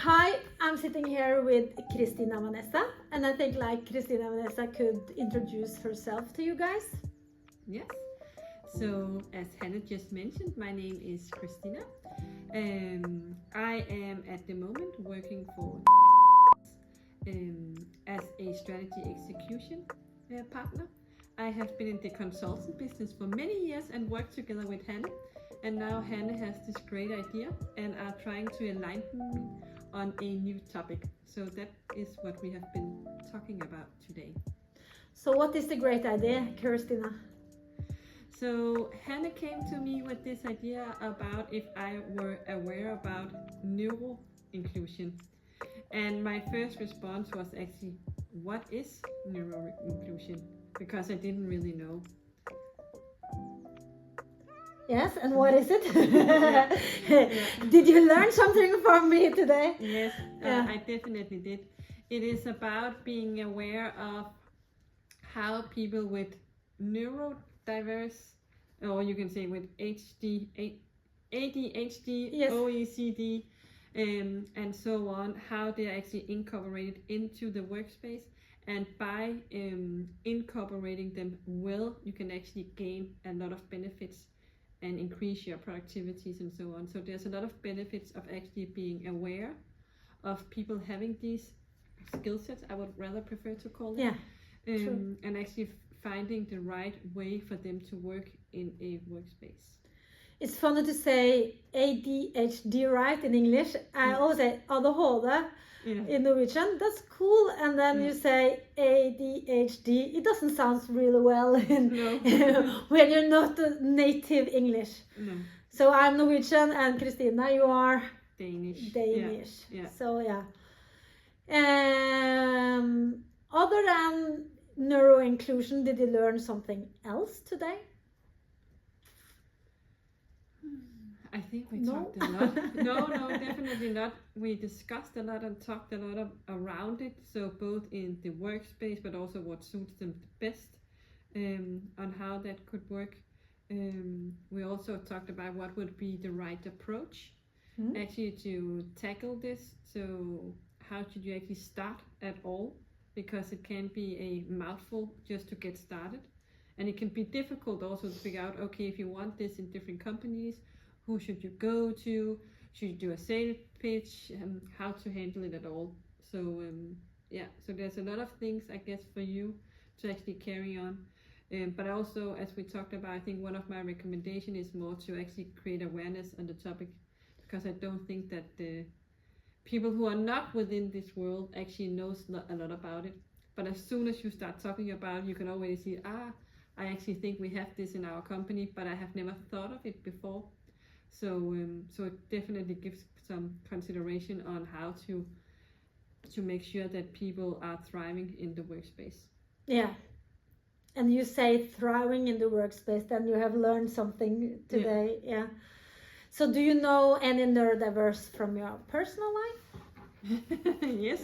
Hi, I'm sitting here with Kristina Vanessa, and I think Kristina Vanessa could introduce herself to you guys. Yes. So, as Hannah just mentioned, my name is Kristina. I am at the moment working for as a strategy execution partner. I have been in the consultant business for many years and worked together with Hannah. And now Hannah has this great idea and are trying to enlighten me on a new topic. So that is what we have been talking about today. So what is the great idea, Kristina? So Hannah came to me with this idea about if I were aware about neuro-inclusion. And my first response was actually, what is neuro-inclusion? Because I didn't really know. Yes, and what is it? Did you learn something from me today? Yes, I definitely did. It is about being aware of how people with neurodiverse, or you can say with ADHD, Yes. OECD, and so on, how they are actually incorporated into the workspace. And by incorporating them well, you can actually gain a lot of benefits and increase your productivities and so on. So there's a lot of benefits of actually being aware of people having these skill sets, I would rather prefer to call it. Yeah, true. And actually finding the right way for them to work in a workspace. It's funny to say ADHD, right, in English. I always say ADHD in Norwegian. That's cool. And then you say ADHD. It doesn't sound really well when you're not a native English. No. So I'm Norwegian, and Kristina, you are Danish. Yeah. So other than neuro-inclusion, did you learn something else today? I think we talked a lot. No, definitely not. We discussed a lot and talked a lot around it. So both in the workspace, but also what suits them the best, on how that could work. We also talked about what would be the right approach actually to tackle this. So how should you actually start at all? Because it can be a mouthful just to get started. And it can be difficult also to figure out, okay, if you want this in different companies, who should you go to? Should you do a sales pitch? How to handle it at all? So so there's a lot of things, I guess, for you to actually carry on. But also, as we talked about, I think one of my recommendations is more to actually create awareness on the topic, because I don't think that the people who are not within this world actually knows a lot about it. But as soon as you start talking about it, you can already see, I actually think we have this in our company, but I have never thought of it before. So it definitely gives some consideration on how to make sure that people are thriving in the workspace. Yeah. And you say thriving in the workspace, then you have learned something today. Yeah. So do you know any neurodiverse from your personal life? Yes.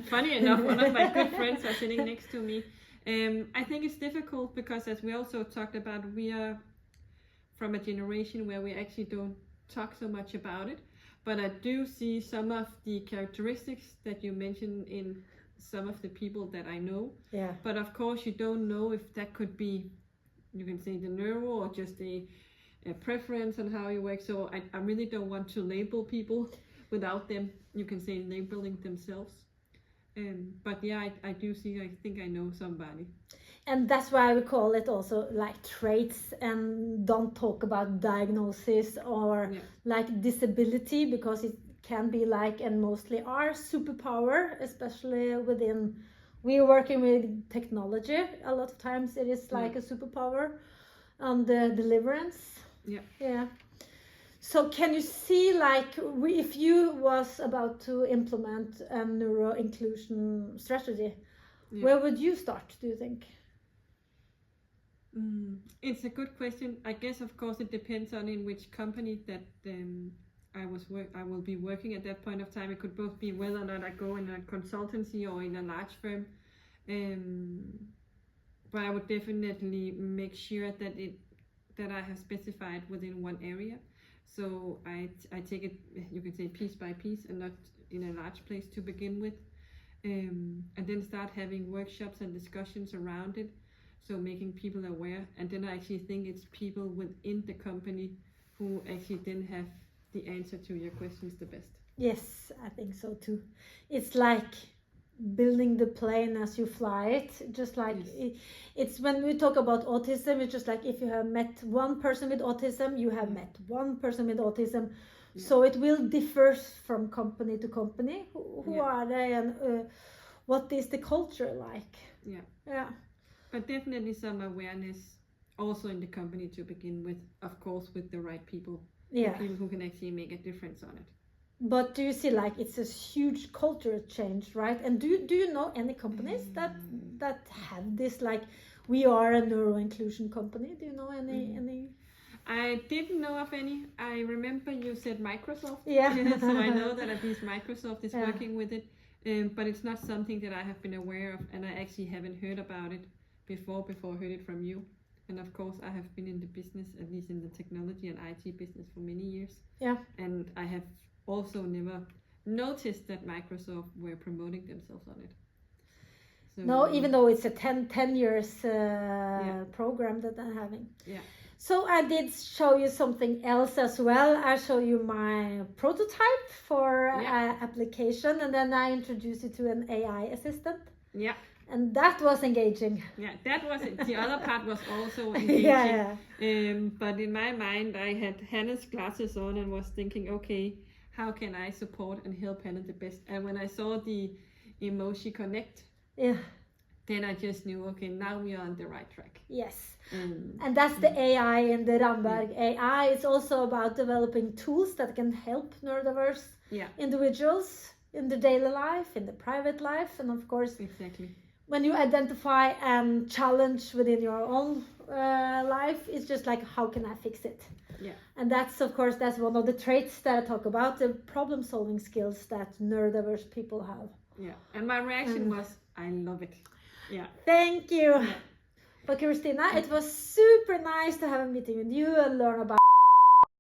Funny enough, one of my good friends are sitting next to me. I think it's difficult because, as we also talked about, we are from a generation where we actually don't talk so much about it. But I do see some of the characteristics that you mentioned in some of the people that I know. Yeah. But of course, you don't know if that could be, you can say, the neuro or just a preference on how you work. So I really don't want to label people without them, you can say, labeling themselves. But yeah, I do see, I think I know somebody. And that's why we call it also like traits, and don't talk about diagnosis or like disability, because it can be like, and mostly our superpower, especially within, we're working with technology. A lot of times it is like a superpower on the deliverance. Yeah. So can you see, like, if you was about to implement a neuro-inclusion strategy, where would you start, do you think? It's a good question. I guess, of course, it depends on in which company that I will be working at that point of time. It could both be whether or not I go in a consultancy or in a large firm. But I would definitely make sure that I have specified within one area. So I take it, you can say, piece by piece and not in a large place to begin with. And then start having workshops and discussions around it. So making people aware. And then I actually think it's people within the company who actually then have the answer to your questions the best. Yes, I think so too. It's like building the plane as you fly it. Just like it's when we talk about autism, it's just like if you have met one person with autism, you have met one person with autism. So it will differ from company to company. Who are they, and what is the culture like? Yeah. But definitely some awareness also in the company to begin with, of course, with the right people. Yeah. People who can actually make a difference on it. But do you see like it's a huge cultural change, right? And do you know any companies that have this, like we are a neuro-inclusion company? Do you know any? I didn't know of any. I remember you said Microsoft. Yeah. So I know that at least Microsoft is working with it. But it's not something that I have been aware of, and I actually haven't heard about it before I heard it from you. And of course I have been in the business, at least in the technology and IT business, for many years. Yeah. And I have also never noticed that Microsoft were promoting themselves on it. So, no, even though it's a 10 years program that I'm having. Yeah. So I did show you something else as well. I show you my prototype for application, and then I introduced you to an AI assistant. Yeah. And that was engaging. Yeah, that was it. The other part was also engaging. But in my mind, I had Hannah's glasses on and was thinking, okay, how can I support and help Hannah the best? And when I saw the emoji connect, then I just knew, okay, now we are on the right track. Yes. And that's the AI in the Ramberg AI. It's also about developing tools that can help neurodiverse individuals in the daily life, in the private life, and of course, when you identify and challenge within your own life, it's just like, how can I fix it? Yeah. And that's, of course, that's one of the traits that I talk about, the problem-solving skills that neurodiverse people have. Yeah. And my reaction was, I love it. Yeah. Thank you. Yeah. But Kristina, it was super nice to have a meeting with you and learn about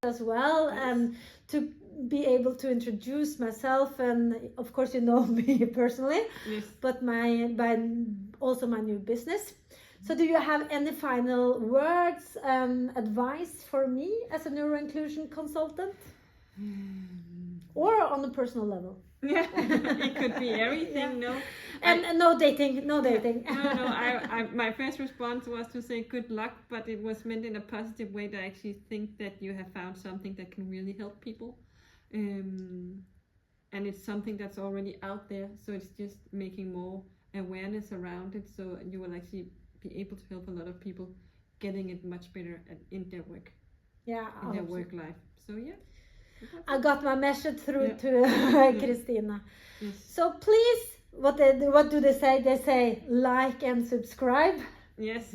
as well, and to be able to introduce myself, and of course you know me personally, but also my new business. So do you have any final words and advice for me as a Neuro-Inclusion consultant? Or on a personal level? Yeah, it could be everything, no. And no dating, no dating. No, my first response was to say good luck, but it was meant in a positive way, to actually think that you have found something that can really help people. And it's something that's already out there, so it's just making more awareness around it, so you will actually be able to help a lot of people getting it much better in their work. Yeah, in their work life. So yeah. I got my message through to Kristina. Yes. So please, what do they say? They say like and subscribe. Yes.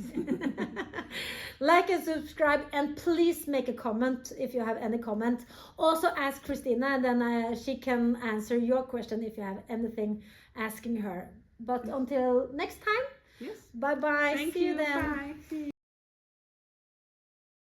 Like and subscribe, and please make a comment if you have any comment. Also ask Kristina, and then she can answer your question if you have anything asking her. But until next time, bye bye. Thank See you then. Bye.